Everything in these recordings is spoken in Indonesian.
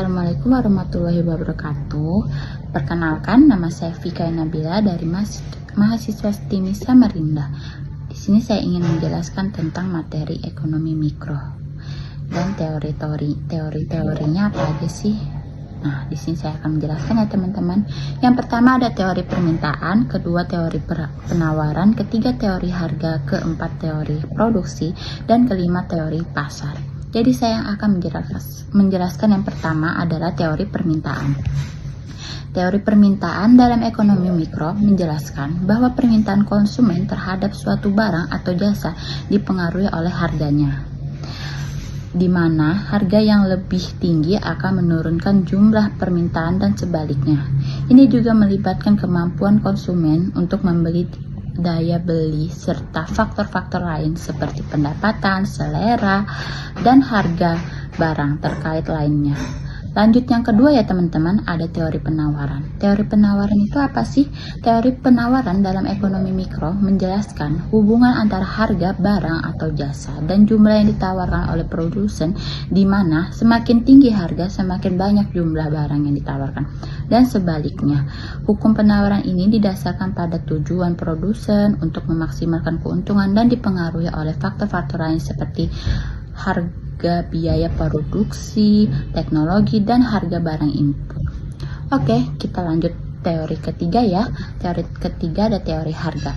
Assalamualaikum warahmatullahi wabarakatuh. Perkenalkan, nama saya Fika Nabila dari mahasiswa STIMI Samarinda. Di sini saya ingin menjelaskan tentang materi ekonomi mikro dan teori-teorinya apa aja sih. Nah, di sini saya akan menjelaskan ya teman-teman. Yang pertama ada teori permintaan, kedua teori penawaran, ketiga teori harga, keempat teori produksi, dan kelima teori pasar. Jadi saya akan menjelaskan yang pertama adalah teori permintaan. Teori permintaan dalam ekonomi mikro menjelaskan bahwa permintaan konsumen terhadap suatu barang atau jasa dipengaruhi oleh harganya, di mana harga yang lebih tinggi akan menurunkan jumlah permintaan dan sebaliknya. Ini juga melibatkan kemampuan konsumen untuk membeli, daya beli, serta faktor-faktor lain seperti pendapatan, selera, dan harga barang terkait lainnya. Lanjut yang kedua ya teman-teman, ada teori penawaran. Teori penawaran itu apa sih? Teori penawaran dalam ekonomi mikro menjelaskan hubungan antara harga barang atau jasa dan jumlah yang ditawarkan oleh produsen, di mana semakin tinggi harga semakin banyak jumlah barang yang ditawarkan, dan sebaliknya. Hukum penawaran ini didasarkan pada tujuan produsen untuk memaksimalkan keuntungan dan dipengaruhi oleh faktor-faktor lain seperti harga, biaya produksi, teknologi, dan harga barang input. Oke, kita lanjut teori ketiga ya. Teori ketiga ada teori harga.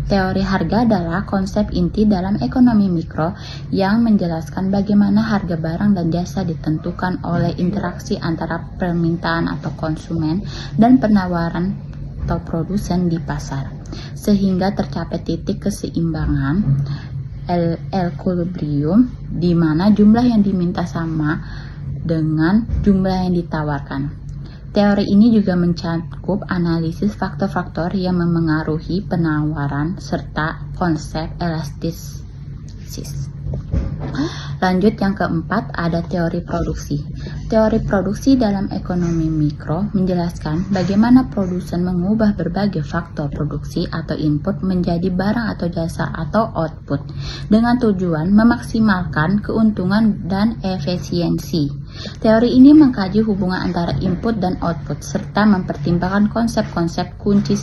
Teori harga adalah konsep inti dalam ekonomi mikro yang menjelaskan bagaimana harga barang dan jasa ditentukan oleh interaksi antara permintaan atau konsumen dan penawaran atau produsen di pasar, sehingga tercapai titik keseimbangan equilibrium, di mana jumlah yang diminta sama dengan jumlah yang ditawarkan. Teori ini juga mencakup analisis faktor-faktor yang memengaruhi penawaran serta konsep elastis. Lanjut yang keempat ada teori produksi. Teori produksi dalam ekonomi mikro menjelaskan bagaimana produsen mengubah berbagai faktor produksi atau input menjadi barang atau jasa atau output dengan tujuan memaksimalkan keuntungan dan efisiensi. Teori ini mengkaji hubungan antara input dan output serta mempertimbangkan konsep-konsep kunci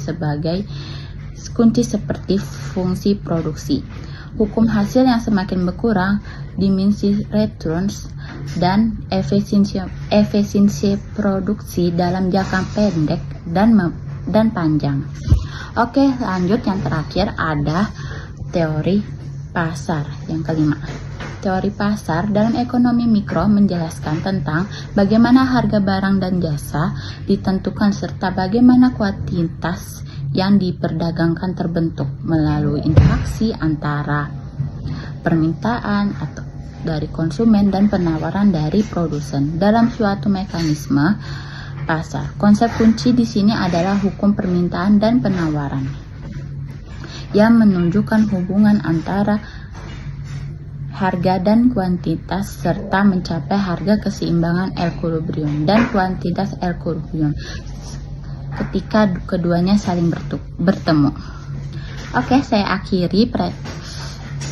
seperti fungsi produksi, hukum hasil yang semakin berkurang, dimensi returns, dan efisiensi produksi dalam jangka pendek dan panjang. Oke, lanjut yang terakhir ada teori pasar yang kelima. Teori pasar dalam ekonomi mikro menjelaskan tentang bagaimana harga barang dan jasa ditentukan serta bagaimana kuantitas yang diperdagangkan terbentuk melalui interaksi antara permintaan atau dari konsumen dan penawaran dari produsen dalam suatu mekanisme pasar. Konsep kunci di sini adalah hukum permintaan dan penawaran yang menunjukkan hubungan antara harga dan kuantitas serta mencapai harga keseimbangan equilibrium dan kuantitas equilibrium ketika keduanya saling bertemu. Oke, saya akhiri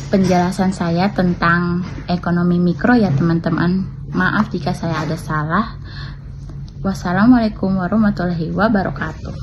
penjelasan saya tentang ekonomi mikro ya teman-teman. Maaf jika saya ada salah. Wassalamualaikum warahmatullahi wabarakatuh.